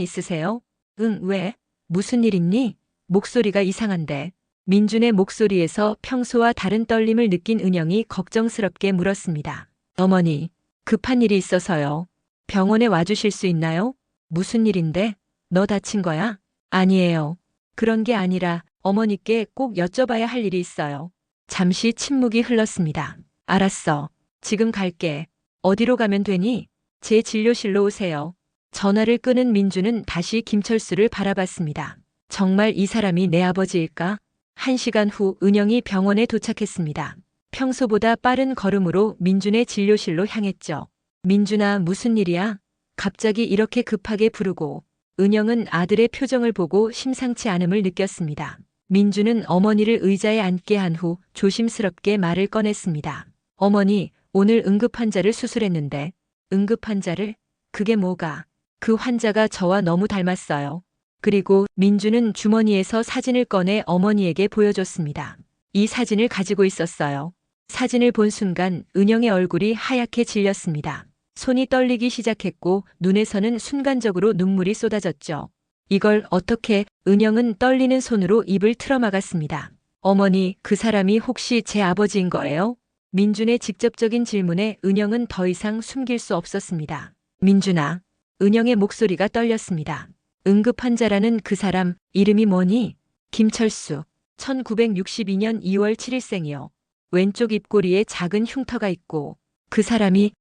있으세요? 응, 왜? 무슨 일 있니? 목소리가 이상한데. 민준의 목소리에서 평소와 다른 떨림을 느낀 은영이 걱정스럽게 물었습니다. 어머니, 급한 일이 있어서요. 병원에 와주실 수 있나요? 무슨 일인데? 너 다친 거야? 아니에요. 그런 게 아니라 어머니께 꼭 여쭤봐야 할 일이 있어요. 잠시 침묵이 흘렀습니다. 알았어. 지금 갈게. 어디로 가면 되니? 제 진료실로 오세요. 전화를 끊은 민주는 다시 김철수를 바라봤습니다. 정말 이 사람이 내 아버지일까? 1시간 후 은영이 병원에 도착했습니다. 평소보다 빠른 걸음으로 민준의 진료실로 향했죠. 민준아, 무슨 일이야? 갑자기 이렇게 급하게 부르고. 은영은 아들의 표정을 보고 심상치 않음을 느꼈습니다. 민준은 어머니를 의자에 앉게 한 후 조심스럽게 말을 꺼냈습니다. 어머니, 오늘 응급환자를 수술했는데. 응급환자를? 그게 뭐가? 그 환자가 저와 너무 닮았어요. 그리고 민준은 주머니에서 사진을 꺼내 어머니에게 보여줬습니다. 이 사진을 가지고 있었어요. 사진을 본 순간 은영의 얼굴이 하얗게 질렸습니다. 손이 떨리기 시작했고 눈에서는 순간적으로 눈물이 쏟아졌죠. 이걸 어떻게? 은영은 떨리는 손으로 입을 틀어막았습니다. 어머니, 그 사람이 혹시 제 아버지인 거예요? 민준의 직접적인 질문에 은영은 더 이상 숨길 수 없었습니다. 민준아. 은영의 목소리가 떨렸습니다. 응급환자라는 그 사람, 이름이 뭐니? 김철수. 1962년 2월 7일생이요. 왼쪽 입꼬리에 작은 흉터가 있고. 그 사람이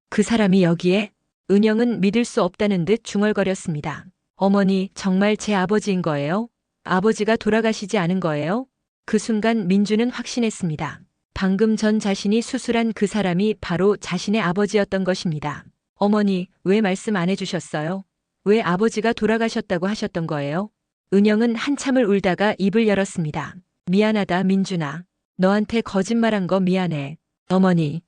여기에? 은영은 믿을 수 없다는 듯 중얼거렸습니다. 어머니, 정말 제 아버지인 거예요? 아버지가 돌아가시지 않은 거예요? 그 순간 민주는 확신했습니다. 방금 전 자신이 수술한 그 사람이 바로 자신의 아버지였던 것입니다. 어머니, 왜 말씀 안 해주셨어요? 왜 아버지가 돌아가셨다고 하셨던 거예요? 은영은 한참을 울다가 입을 열었습니다. 미안하다, 민준아. 너한테 거짓말한 거 미안해. 어머니,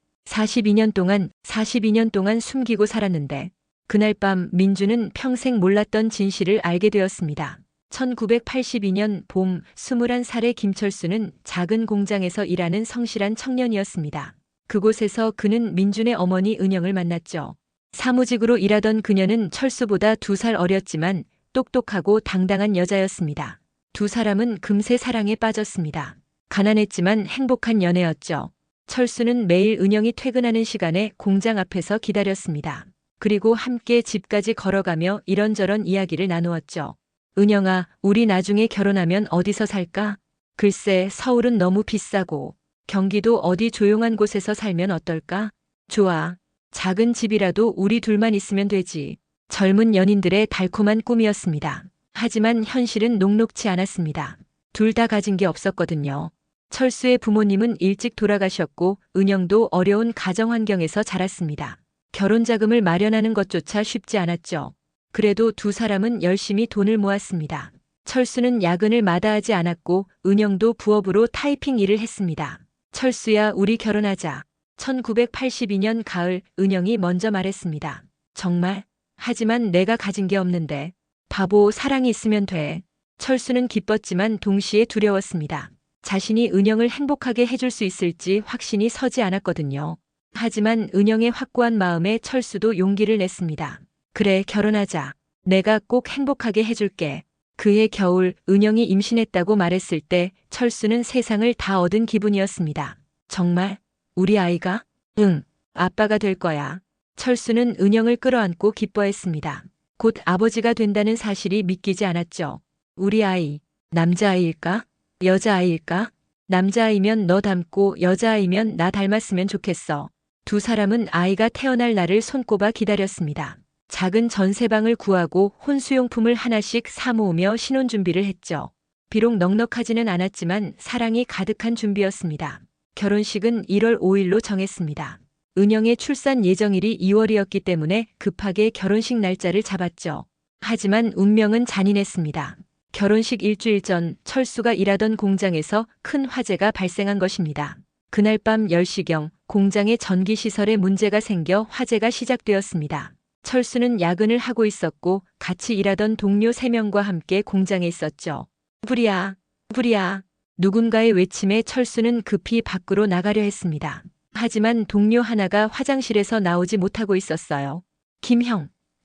42년 동안 숨기고 살았는데 그날 밤 민주는 평생 몰랐던 진실을 알게 되었습니다. 1982년 봄 21살의 김철수는 작은 공장에서 일하는 성실한 청년이었습니다. 그곳에서 그는 민준의 어머니 은영을 만났죠. 사무직으로 일하던 그녀는 철수보다 2살 어렸지만 똑똑하고 당당한 여자였습니다. 두 사람은 금세 사랑에 빠졌습니다. 가난했지만 행복한 연애였죠. 철수는 매일 은영이 퇴근하는 시간에 공장 앞에서 기다렸습니다. 그리고 함께 집까지 걸어가며 이런저런 이야기를 나누었죠. 은영아, 우리 나중에 결혼하면 어디서 살까? 글쎄, 서울은 너무 비싸고 경기도 어디 조용한 곳에서 살면 어떨까? 좋아. 작은 집이라도 우리 둘만 있으면 되지. 젊은 연인들의 달콤한 꿈이었습니다. 하지만 현실은 녹록지 않았습니다. 둘 다 가진 게 없었거든요. 철수의 부모님은 일찍 돌아가셨고 은영도 어려운 가정 환경에서 자랐습니다. 결혼 자금을 마련하는 것조차 쉽지 않았죠. 그래도 두 사람은 열심히 돈을 모았습니다. 철수는 야근을 마다하지 않았고 은영도 부업으로 타이핑 일을 했습니다. 철수야, 우리 결혼하자. 1982년 가을 은영이 먼저 말했습니다. 정말? 하지만 내가 가진 게 없는데. 바보, 사랑이 있으면 돼. 철수는 기뻤지만 동시에 두려웠습니다. 자신이 은영을 행복하게 해줄 수 있을지 확신이 서지 않았거든요. 하지만 은영의 확고한 마음에 철수도 용기를 냈습니다. 그래, 결혼하자. 내가 꼭 행복하게 해줄게. 그해 겨울 은영이 임신했다고 말했을 때 철수는 세상을 다 얻은 기분이었습니다. 정말? 우리 아이가? 응, 아빠가 될 거야. 철수는 은영을 끌어안고 기뻐했습니다. 곧 아버지가 된다는 사실이 믿기지 않았죠. 우리 아이, 남자아이일까? 여자아이일까? 남자아이면 너 닮고 여자아이면 나 닮았으면 좋겠어. 두 사람은 아이가 태어날 날을 손꼽아 기다렸습니다. 작은 전세방을 구하고 혼수용품을 하나씩 사 모으며 신혼준비를 했죠. 비록 넉넉하지는 않았지만 사랑이 가득한 준비였습니다. 결혼식은 1월 5일로 정했습니다. 은영의 출산 예정일이 2월이었기 때문에 급하게 결혼식 날짜를 잡았죠. 하지만 운명은 잔인했습니다. 결혼식 일주일 전 철수가 일하던 공장에서 큰 화재가 발생한 것입니다. 그날 밤 10시경 공장의 전기시설에 문제가 생겨 화재가 시작되었습니다. 철수는 야근을 하고 있었고 같이 일하던 동료 3명과 함께 공장에 있었죠. 불이야, 불이야. 누군가의 외침에 철수는 급히 밖으로 나가려 했습니다. 하지만 동료 하나가 화장실에서 나오지 못하고 있었어요.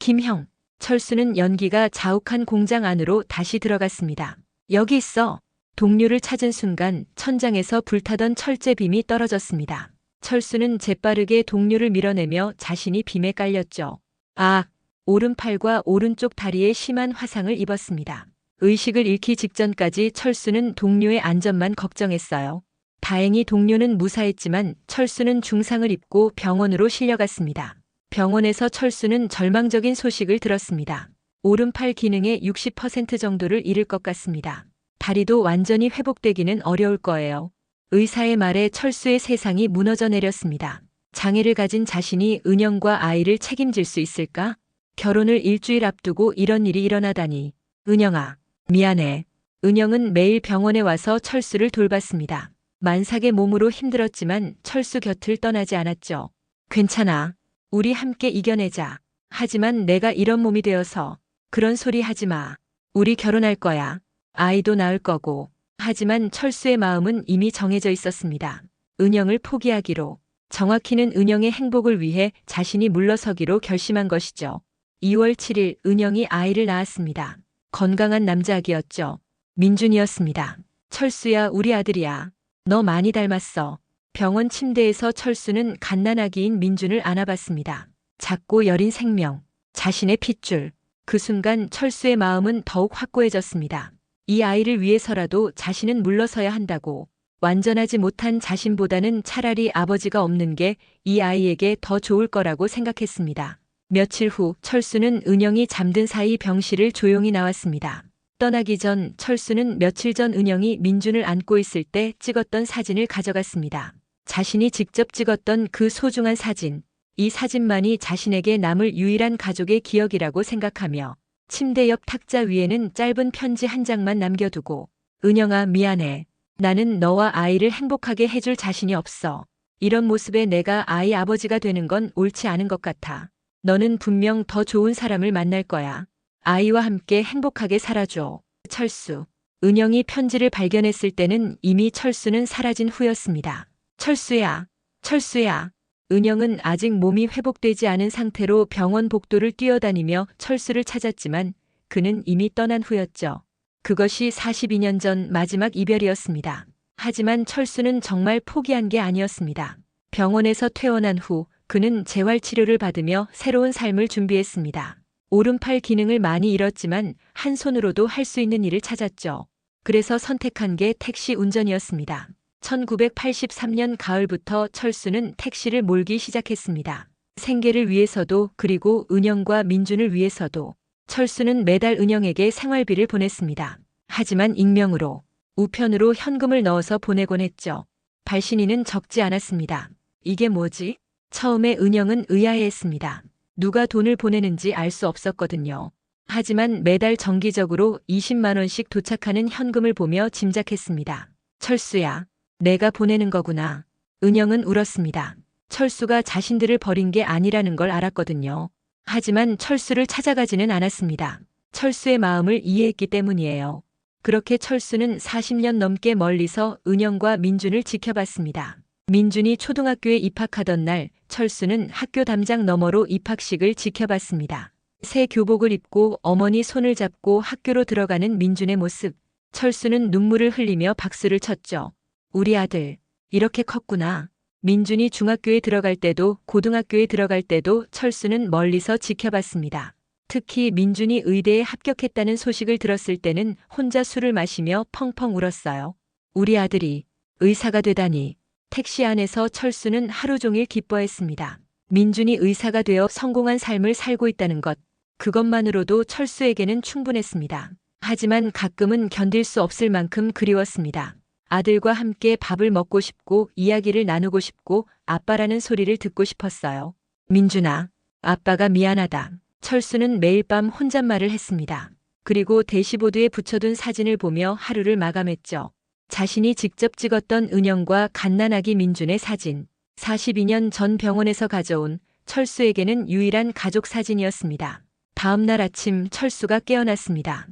김형. 철수는 연기가 자욱한 공장 안으로 다시 들어갔습니다. 여기 있어. 동료를 찾은 순간 천장에서 불타던 철제 빔이 떨어졌습니다. 철수는 재빠르게 동료를 밀어내며 자신이 빔에 깔렸죠. 아, 오른팔과 오른쪽 다리에 심한 화상을 입었습니다. 의식을 잃기 직전까지 철수는 동료의 안전만 걱정했어요. 다행히 동료는 무사했지만 철수는 중상을 입고 병원으로 실려갔습니다. 병원에서 철수는 절망적인 소식을 들었습니다. 오른팔 기능의 60% 정도를 잃을 것 같습니다. 다리도 완전히 회복되기는 어려울 거예요. 의사의 말에 철수의 세상이 무너져 내렸습니다. 장애를 가진 자신이 은영과 아이를 책임질 수 있을까? 결혼을 일주일 앞두고 이런 일이 일어나다니. 은영아, 미안해. 은영은 매일 병원에 와서 철수를 돌봤습니다. 만삭의 몸으로 힘들었지만 철수 곁을 떠나지 않았죠. 괜찮아. 우리 함께 이겨내자. 하지만 내가 이런 몸이 되어서 그런 소리 하지 마. 우리 결혼할 거야. 아이도 낳을 거고. 하지만 철수의 마음은 이미 정해져 있었습니다. 은영을 포기하기로. 정확히는 은영의 행복을 위해 자신이 물러서기로 결심한 것이죠. 2월 7일 은영이 아이를 낳았습니다. 건강한 남자아기였죠. 민준이었습니다. 철수야, 우리 아들이야. 너 많이 닮았어. 병원 침대에서 철수는 갓난아기인 민준을 안아봤습니다. 작고 여린 생명, 자신의 핏줄. 그 순간 철수의 마음은 더욱 확고해졌습니다. 이 아이를 위해서라도 자신은 물러서야 한다고. 완전하지 못한 자신보다는 차라리 아버지가 없는 게 이 아이에게 더 좋을 거라고 생각했습니다. 며칠 후 철수는 은영이 잠든 사이 병실을 조용히 나왔습니다. 떠나기 전 철수는 며칠 전 은영이 민준을 안고 있을 때 찍었던 사진을 가져갔습니다. 자신이 직접 찍었던 그 소중한 사진. 이 사진만이 자신에게 남을 유일한 가족의 기억이라고 생각하며 침대 옆 탁자 위에는 짧은 편지 한 장만 남겨두고 은영아, 미안해. 나는 너와 아이를 행복하게 해줄 자신이 없어. 이런 모습에 내가 아이 아버지가 되는 건 옳지 않은 것 같아. 너는 분명 더 좋은 사람을 만날 거야. 아이와 함께 행복하게 살아줘. 철수. 은영이 편지를 발견했을 때는 이미 철수는 사라진 후였습니다. 철수야, 철수야. 은영은 아직 몸이 회복되지 않은 상태로 병원 복도를 뛰어다니며 철수를 찾았지만 그는 이미 떠난 후였죠. 그것이 42년 전 마지막 이별이었습니다. 하지만 철수는 정말 포기한 게 아니었습니다. 병원에서 퇴원한 후 그는 재활치료를 받으며 새로운 삶을 준비했습니다. 오른팔 기능을 많이 잃었지만 한 손으로도 할 수 있는 일을 찾았죠. 그래서 선택한 게 택시 운전이었습니다. 1983년 가을부터 철수는 택시를 몰기 시작했습니다. 생계를 위해서도 그리고 은영과 민준을 위해서도 철수는 매달 은영에게 생활비를 보냈습니다. 하지만 익명으로, 우편으로 현금을 넣어서 보내곤 했죠. 발신인은 적지 않았습니다. 이게 뭐지? 처음에 은영은 의아해했습니다. 누가 돈을 보내는지 알 수 없었거든요. 하지만 매달 정기적으로 20만 원씩 도착하는 현금을 보며 짐작했습니다. 철수야, 내가 보내는 거구나. 은영은 울었습니다. 철수가 자신들을 버린 게 아니라는 걸 알았거든요. 하지만 철수를 찾아가지는 않았습니다. 철수의 마음을 이해했기 때문이에요. 그렇게 철수는 40년 넘게 멀리서 은영과 민준을 지켜봤습니다. 민준이 초등학교에 입학하던 날 철수는 학교 담장 너머로 입학식을 지켜봤습니다. 새 교복을 입고 어머니 손을 잡고 학교로 들어가는 민준의 모습. 철수는 눈물을 흘리며 박수를 쳤죠. 우리 아들, 이렇게 컸구나. 민준이 중학교에 들어갈 때도 고등학교에 들어갈 때도 철수는 멀리서 지켜봤습니다. 특히 민준이 의대에 합격했다는 소식을 들었을 때는 혼자 술을 마시며 펑펑 울었어요. 우리 아들이 의사가 되다니. 택시 안에서 철수는 하루 종일 기뻐했습니다. 민준이 의사가 되어 성공한 삶을 살고 있다는 것. 그것만으로도 철수에게는 충분했습니다. 하지만 가끔은 견딜 수 없을 만큼 그리웠습니다. 아들과 함께 밥을 먹고 싶고 이야기를 나누고 싶고 아빠라는 소리를 듣고 싶었어요. 민준아, 아빠가 미안하다. 철수는 매일 밤 혼잣말을 했습니다. 그리고 대시보드에 붙여둔 사진을 보며 하루를 마감했죠. 자신이 직접 찍었던 은영과 갓난아기 민준의 사진. 42년 전 병원에서 가져온 철수에게는 유일한 가족 사진이었습니다. 다음 날 아침 철수가 깨어났습니다.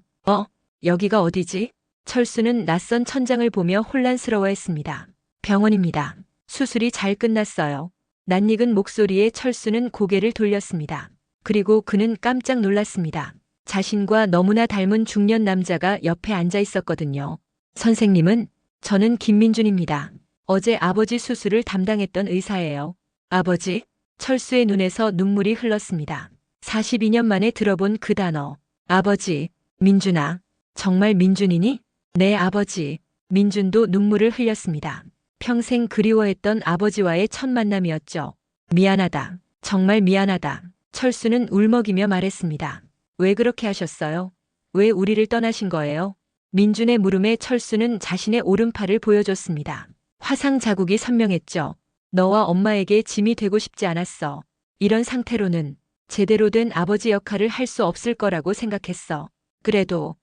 여기가 어디지? 철수는 낯선 천장을 보며 혼란스러워했습니다. 병원입니다. 수술이 잘 끝났어요. 낯익은 목소리에 철수는 고개를 돌렸습니다. 그리고 그는 깜짝 놀랐습니다. 자신과 너무나 닮은 중년 남자가 옆에 앉아 있었거든요. 선생님은? 저는 김민준입니다. 어제 아버지 수술을 담당했던 의사예요. 아버지? 철수의 눈에서 눈물이 흘렀습니다. 42년 만에 들어본 그 단어. 아버지, 민준아. 정말 민준이니? 네, 아버지. 민준도 눈물을 흘렸습니다. 평생 그리워했던 아버지와의 첫 만남이었죠. 미안하다. 정말 미안하다. 철수는 울먹이며 말했습니다. 왜 그렇게 하셨어요? 왜 우리를 떠나신 거예요? 민준의 물음에 철수는 자신의 오른팔을 보여줬습니다. 화상 자국이 선명했죠. 너와 엄마에게 짐이 되고 싶지 않았어. 이런 상태로는 제대로 된 아버지 역할을 할 수 없을 거라고 생각했어. 그래도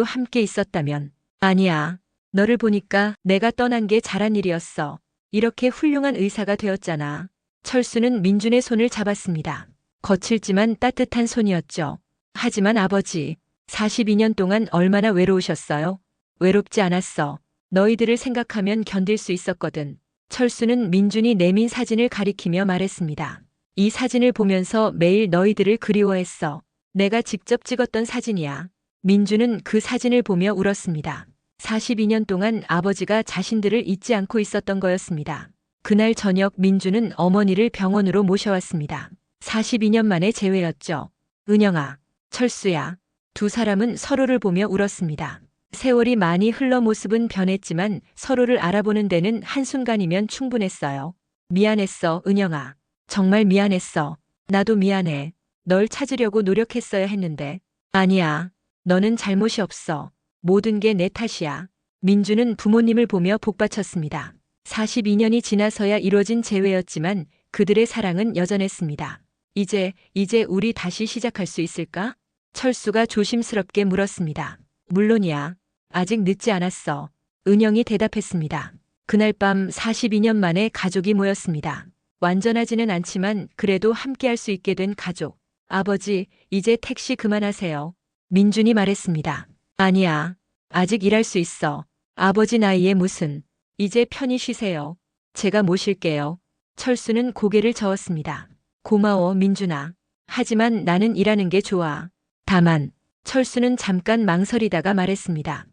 함께 있었다면. 아니야. 너를 보니까 내가 떠난 게 잘한 일이었어. 이렇게 훌륭한 의사가 되었잖아. 철수는 민준의 손을 잡았습니다. 거칠지만 따뜻한 손이었죠. 하지만 아버지, 42년 동안 얼마나 외로우셨어요? 외롭지 않았어. 너희들을 생각하면 견딜 수 있었거든. 철수는 민준이 내민 사진을 가리키며 말했습니다. 이 사진을 보면서 매일 너희들을 그리워했어. 내가 직접 찍었던 사진이야. 민준은 그 사진을 보며 울었습니다. 42년 동안 아버지가 자신들을 잊지 않고 있었던 거였습니다. 그날 저녁 민준은 어머니를 병원으로 모셔왔습니다. 42년 만에 재회였죠. 은영아, 철수야. 두 사람은 서로를 보며 울었습니다. 세월이 많이 흘러 모습은 변했지만 서로를 알아보는 데는 한순간이면 충분했어요. 미안했어, 은영아. 정말 미안했어. 나도 미안해. 널 찾으려고 노력했어야 했는데. 아니야. 너는 잘못이 없어. 모든 게 내 탓이야. 민주는 부모님을 보며 복받쳤습니다. 42년이 지나서야 이루어진 재회였지만 그들의 사랑은 여전했습니다. 이제 우리 다시 시작할 수 있을까? 철수가 조심스럽게 물었습니다. 물론이야. 아직 늦지 않았어. 은영이 대답했습니다. 그날 밤 42년 만에 가족이 모였습니다. 완전하지는 않지만 그래도 함께할 수 있게 된 가족. 아버지, 이제 택시 그만하세요. 민준이 말했습니다. 아니야. 아직 일할 수 있어. 아버지 나이에 무슨. 이제 편히 쉬세요. 제가 모실게요. 철수는 고개를 저었습니다. 고마워, 민준아. 하지만 나는 일하는 게 좋아. 다만, 철수는 잠깐 망설이다가 말했습니다.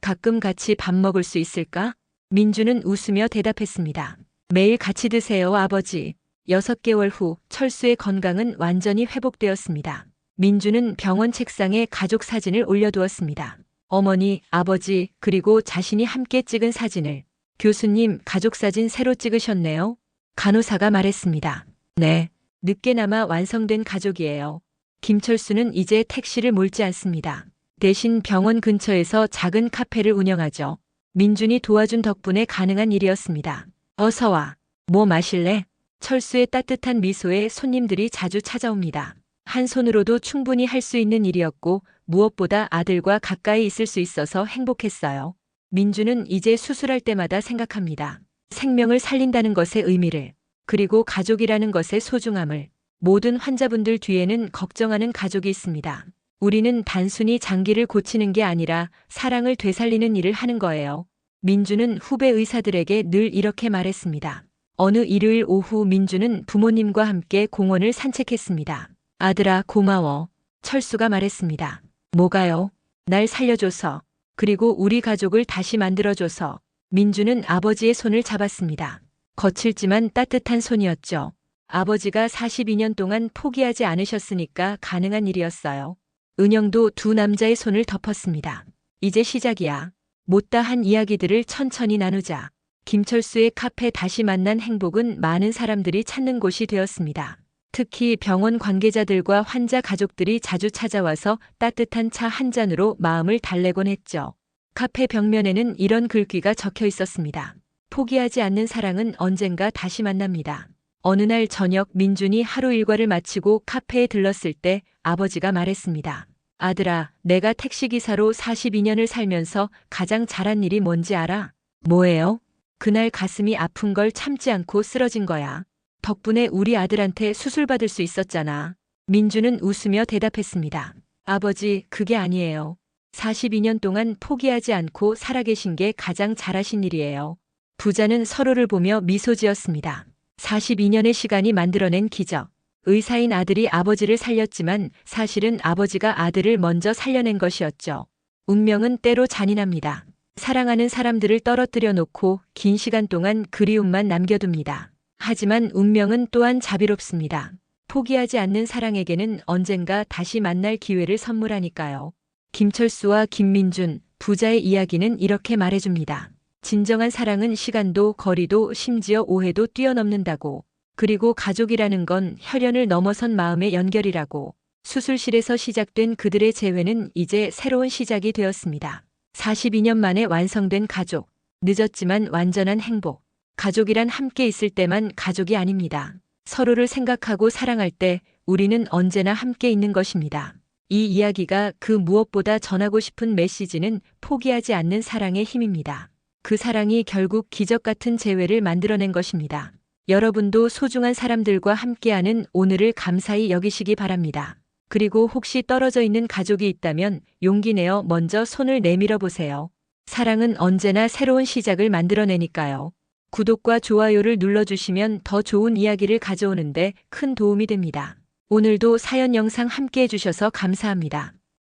가끔 같이 밥 먹을 수 있을까? 민준은 웃으며 대답했습니다. 매일 같이 드세요, 아버지. 6개월 후 철수의 건강은 완전히 회복되었습니다. 민준은 병원 책상에 가족 사진을 올려두었습니다. 어머니, 아버지, 그리고 자신이 함께 찍은 사진을. 교수님, 가족 사진 새로 찍으셨네요. 간호사가 말했습니다. 네, 늦게나마 완성된 가족이에요. 김철수는 이제 택시를 몰지 않습니다. 대신 병원 근처에서 작은 카페를 운영하죠. 민준이 도와준 덕분에 가능한 일이었습니다. 어서 와. 뭐 마실래? 철수의 따뜻한 미소에 손님들이 자주 찾아옵니다. 한 손으로도 충분히 할 수 있는 일이었고 무엇보다 아들과 가까이 있을 수 있어서 행복했어요. 민주는 이제 수술할 때마다 생각합니다. 생명을 살린다는 것의 의미를, 그리고 가족이라는 것의 소중함을. 모든 환자분들 뒤에는 걱정하는 가족이 있습니다. 우리는 단순히 장기를 고치는 게 아니라 사랑을 되살리는 일을 하는 거예요. 민주는 후배 의사들에게 늘 이렇게 말했습니다. 어느 일요일 오후 민주는 부모님과 함께 공원을 산책했습니다. 아들아, 고마워. 철수가 말했습니다. 뭐가요? 날 살려줘서. 그리고 우리 가족을 다시 만들어줘서. 민주는 아버지의 손을 잡았습니다. 거칠지만 따뜻한 손이었죠. 아버지가 42년 동안 포기하지 않으셨으니까 가능한 일이었어요. 은영도 두 남자의 손을 덮었습니다. 이제 시작이야. 못다한 이야기들을 천천히 나누자. 김철수의 카페 다시 만난 행복은 많은 사람들이 찾는 곳이 되었습니다. 특히 병원 관계자들과 환자 가족들이 자주 찾아와서 따뜻한 차 한 잔으로 마음을 달래곤 했죠. 카페 벽면에는 이런 글귀가 적혀 있었습니다. 포기하지 않는 사랑은 언젠가 다시 만납니다. 어느 날 저녁 민준이 하루 일과를 마치고 카페에 들렀을 때 아버지가 말했습니다. 아들아, 내가 택시기사로 42년을 살면서 가장 잘한 일이 뭔지 알아? 뭐예요? 그날 가슴이 아픈 걸 참지 않고 쓰러진 거야. 덕분에 우리 아들한테 수술 받을 수 있었잖아. 민주는 웃으며 대답했습니다. 아버지, 그게 아니에요. 42년 동안 포기하지 않고 살아계신 게 가장 잘하신 일이에요. 부자는 서로를 보며 미소 지었습니다. 42년의 시간이 만들어낸 기적. 의사인 아들이 아버지를 살렸지만 사실은 아버지가 아들을 먼저 살려낸 것이었죠. 운명은 때로 잔인합니다. 사랑하는 사람들을 떨어뜨려 놓고 긴 시간 동안 그리움만 남겨둡니다. 하지만 운명은 또한 자비롭습니다. 포기하지 않는 사랑에게는 언젠가 다시 만날 기회를 선물하니까요. 김철수와 김민준, 부자의 이야기는 이렇게 말해줍니다. 진정한 사랑은 시간도 거리도 심지어 오해도 뛰어넘는다고. 그리고 가족이라는 건 혈연을 넘어선 마음의 연결이라고. 수술실에서 시작된 그들의 재회는 이제 새로운 시작이 되었습니다. 42년 만에 완성된 가족. 늦었지만 완전한 행복. 가족이란 함께 있을 때만 가족이 아닙니다. 서로를 생각하고 사랑할 때 우리는 언제나 함께 있는 것입니다. 이 이야기가 그 무엇보다 전하고 싶은 메시지는 포기하지 않는 사랑의 힘입니다. 그 사랑이 결국 기적 같은 재회를 만들어낸 것입니다. 여러분도 소중한 사람들과 함께하는 오늘을 감사히 여기시기 바랍니다. 그리고 혹시 떨어져 있는 가족이 있다면 용기 내어 먼저 손을 내밀어 보세요. 사랑은 언제나 새로운 시작을 만들어내니까요. 구독과 좋아요를 눌러주시면 더 좋은 이야기를 가져오는데 큰 도움이 됩니다. 오늘도 사연 영상 함께 해주셔서 감사합니다.